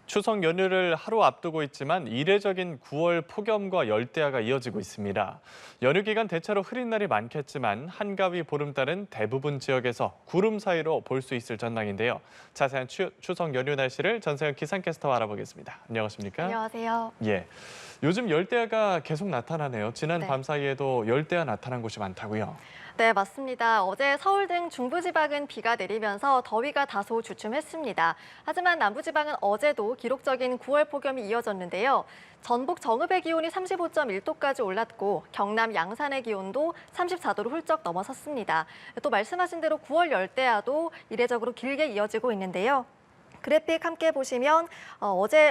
추석 연휴를 하루 앞두고 있지만 이례적인 9월 폭염과 열대야가 이어지고 있습니다. 연휴 기간 대체로 흐린 날이 많겠지만 한가위 보름달은 대부분 지역에서 구름 사이로 볼 수 있을 전망인데요. 자세한 추석 연휴 날씨를 전세현 기상캐스터와 알아보겠습니다. 안녕하십니까? 안녕하세요. 예, 요즘 열대야가 계속 나타나네요. 지난 네. 밤 사이에도 열대야 나타난 곳이 많다고요? 네, 맞습니다. 어제 서울 등 중부지방은 비가 내리면서 더위가 다소 주춤했습니다. 하지만 남부지방은 어제도 기록적인 9월 폭염이 이어졌는데요. 전북 정읍의 기온이 35.1도까지 올랐고 경남 양산의 기온도 34도를 훌쩍 넘어섰습니다. 또 말씀하신 대로 9월 열대야도 이례적으로 길게 이어지고 있는데요. 그래픽 함께 보시면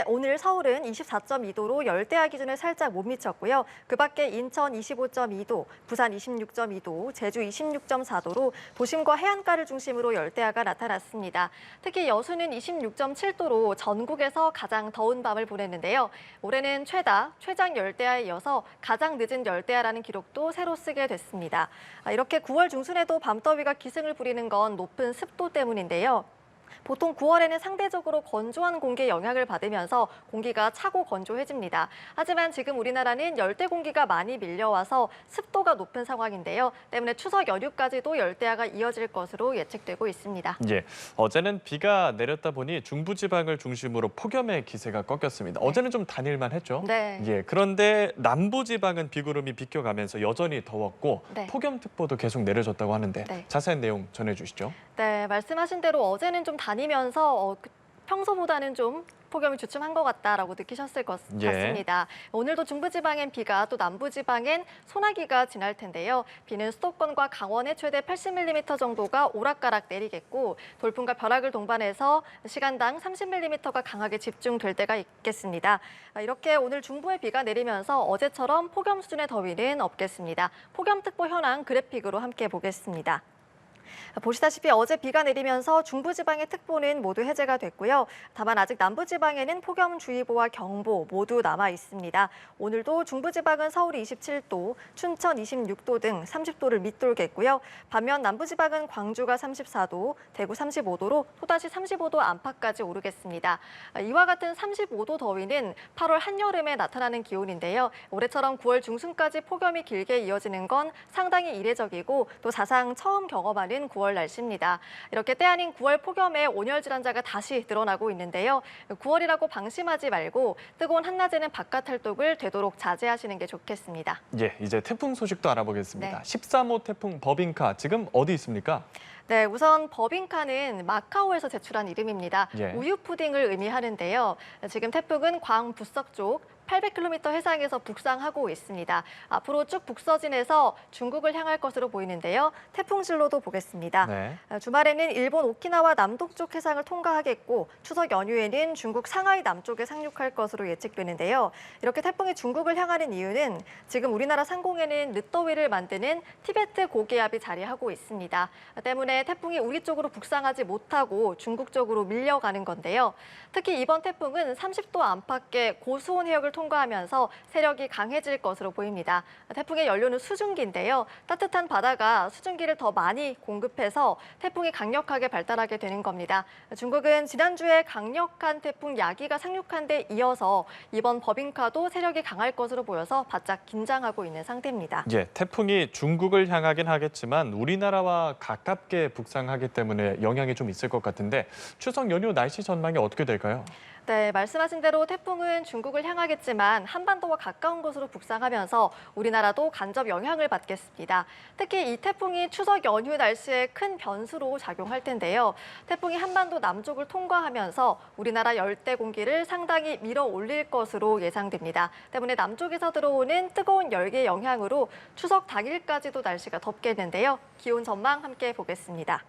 오늘 서울은 24.2도로 열대야 기준을 살짝 못 미쳤고요. 그 밖에 인천 25.2도, 부산 26.2도, 제주 26.4도로 도심과 해안가를 중심으로 열대야가 나타났습니다. 특히 여수는 26.7도로 전국에서 가장 더운 밤을 보냈는데요. 올해는 최장 열대야에 이어서 가장 늦은 열대야라는 기록도 새로 쓰게 됐습니다. 이렇게 9월 중순에도 밤더위가 기승을 부리는 건 높은 습도 때문인데요. 보통 9월에는 상대적으로 건조한 공기의 영향을 받으면서 공기가 차고 건조해집니다. 하지만 지금 우리나라는 열대 공기가 많이 밀려와서 습도가 높은 상황인데요. 때문에 추석 연휴까지도 열대야가 이어질 것으로 예측되고 있습니다. 예, 어제는 비가 내렸다 보니 중부지방을 중심으로 폭염의 기세가 꺾였습니다. 어제는 좀 다닐만 했죠? 네. 예, 그런데 남부지방은 비구름이 비껴가면서 여전히 더웠고 네. 폭염특보도 계속 내려졌다고 하는데 네. 자세한 내용 전해주시죠. 네, 말씀하신 대로 어제는 좀 다니면서 평소보다는 좀 폭염이 주춤한 것 같다라고 느끼셨을 것 예. 같습니다. 오늘도 중부지방엔 비가, 또 남부지방엔 소나기가 지날 텐데요. 비는 수도권과 강원의 최대 80mm 정도가 오락가락 내리겠고 돌풍과 벼락을 동반해서 시간당 30mm가 강하게 집중될 때가 있겠습니다. 이렇게 오늘 중부에 비가 내리면서 어제처럼 폭염 수준의 더위는 없겠습니다. 폭염특보 현황 그래픽으로 함께 보겠습니다. 보시다시피 어제 비가 내리면서 중부지방의 특보는 모두 해제가 됐고요. 다만 아직 남부지방에는 폭염주의보와 경보 모두 남아 있습니다. 오늘도 중부지방은 서울이 27도, 춘천 26도 등 30도를 밑돌겠고요. 반면 남부지방은 광주가 34도, 대구 35도로 또다시 35도 안팎까지 오르겠습니다. 이와 같은 35도 더위는 8월 한여름에 나타나는 기온인데요. 올해처럼 9월 중순까지 폭염이 길게 이어지는 건 상당히 이례적이고 또 사상 처음 경험하는 9월 날씨입니다. 이렇게 때 아닌 9월 폭염에 온열 질환자가 다시 늘어나고 있는데요. 9월이라고 방심하지 말고 뜨거운 한낮에는 바깥 활동을 되도록 자제하시는 게 좋겠습니다. 예, 이제 태풍 소식도 알아보겠습니다. 네. 13호 태풍 버빙카 지금 어디 있습니까? 네, 우선 버빙카는 마카오에서 제출한 이름입니다. 예. 우유 푸딩을 의미하는데요. 지금 태풍은 광 북서쪽 800km 해상에서 북상하고 있습니다. 앞으로 쭉 북서진해서 중국을 향할 것으로 보이는데요. 태풍 진로도 보겠습니다. 네. 주말에는 일본 오키나와 남동쪽 해상을 통과하겠고 추석 연휴에는 중국 상하이 남쪽에 상륙할 것으로 예측되는데요. 이렇게 태풍이 중국을 향하는 이유는 지금 우리나라 상공에는 늦더위를 만드는 티베트 고기압이 자리하고 있습니다. 때문에 태풍이 우리 쪽으로 북상하지 못하고 중국 쪽으로 밀려가는 건데요. 특히 이번 태풍은 30도 안팎의 고수온 해역을 통과하면서 세력이 강해질 것으로 보입니다. 태풍의 연료는 수증기인데요. 따뜻한 바다가 수증기를 더 많이 공급해서 태풍이 강력하게 발달하게 되는 겁니다. 중국은 지난주에 강력한 태풍 야기가 상륙한 데 이어서 이번 버빙카도 세력이 강할 것으로 보여서 바짝 긴장하고 있는 상태입니다. 예, 태풍이 중국을 향하긴 하겠지만 우리나라와 가깝게 북상하기 때문에 영향이 좀 있을 것 같은데 추석 연휴 날씨 전망이 어떻게 될까요? 네, 말씀하신 대로 태풍은 중국을 향하겠지만 한반도와 가까운 곳으로 북상하면서 우리나라도 간접 영향을 받겠습니다. 특히 이 태풍이 추석 연휴 날씨에 큰 변수로 작용할 텐데요. 태풍이 한반도 남쪽을 통과하면서 우리나라 열대 공기를 상당히 밀어 올릴 것으로 예상됩니다. 때문에 남쪽에서 들어오는 뜨거운 열기의 영향으로 추석 당일까지도 날씨가 덥겠는데요. 기온 전망 함께 보겠습니다.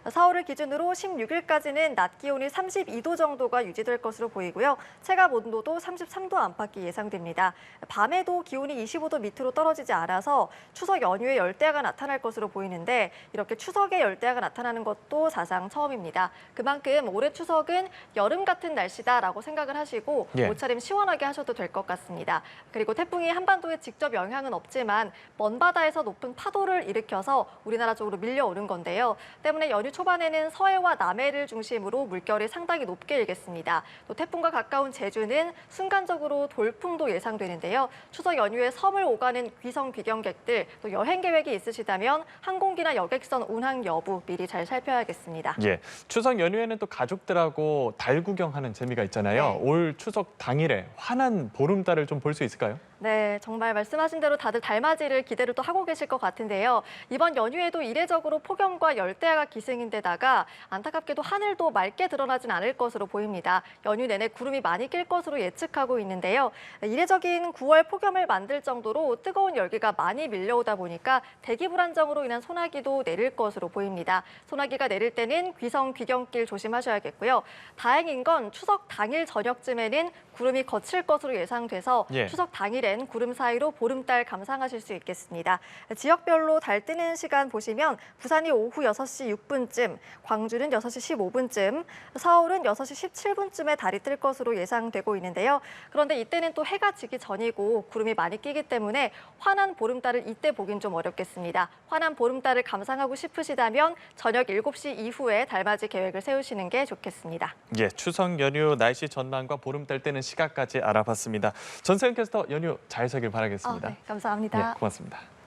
서울을 기준으로 16일까지는 낮 기온이 32도 정도가 유지될 것으로 보이고요. 체감 온도도 33도 안팎이 예상됩니다. 밤에도 기온이 25도 밑으로 떨어지지 않아서 추석 연휴에 열대야가 나타날 것으로 보이는데 이렇게 추석에 열대야가 나타나는 것도 사상 처음입니다. 그만큼 올해 추석은 여름 같은 날씨다라고 생각을 하시고 예. 옷차림 시원하게 하셔도 될 것 같습니다. 그리고 태풍이 한반도에 직접 영향은 없지만 먼 바다에서 높은 파도를 일으켜서 우리나라 쪽으로 밀려오는 건데요. 때문에 연휴 연휴 초반에는 서해와 남해를 중심으로 물결이 상당히 높게 일겠습니다. 또 태풍과 가까운 제주는 순간적으로 돌풍도 예상되는데요. 추석 연휴에 섬을 오가는 귀성 귀경객들, 또 여행 계획이 있으시다면 항공기나 여객선 운항 여부 미리 잘 살펴야겠습니다. 예, 추석 연휴에는 또 가족들하고 달 구경하는 재미가 있잖아요. 네. 올 추석 당일에 환한 보름달을 좀 볼 수 있을까요? 네, 정말 말씀하신 대로 다들 달맞이를 기대를 또 하고 계실 것 같은데요. 이번 연휴에도 이례적으로 폭염과 열대야가 기승인데다가 안타깝게도 하늘도 맑게 드러나진 않을 것으로 보입니다. 연휴 내내 구름이 많이 낄 것으로 예측하고 있는데요. 이례적인 9월 폭염을 만들 정도로 뜨거운 열기가 많이 밀려오다 보니까 대기 불안정으로 인한 소나기도 내릴 것으로 보입니다. 소나기가 내릴 때는 귀성 귀경길 조심하셔야겠고요. 다행인 건 추석 당일 저녁쯤에는 구름이 거칠 것으로 예상돼서 예. 추석 당일엔 구름 사이로 보름달 감상하실 수 있겠습니다. 지역별로 달 뜨는 시간 보시면 부산이 오후 6시 6분쯤, 광주는 6시 15분쯤, 서울은 6시 17분쯤에 달이 뜰 것으로 예상되고 있는데요. 그런데 이때는 또 해가 지기 전이고 구름이 많이 끼기 때문에 환한 보름달을 이때 보긴 좀 어렵겠습니다. 환한 보름달을 감상하고 싶으시다면 저녁 7시 이후에 달맞이 계획을 세우시는 게 좋겠습니다. 예, 추석 연휴 날씨 전망과 보름달 뜨는 시각까지 알아봤습니다. 전세현 캐스터 연휴 잘 새길 바라겠습니다. 네, 감사합니다. 예, 고맙습니다.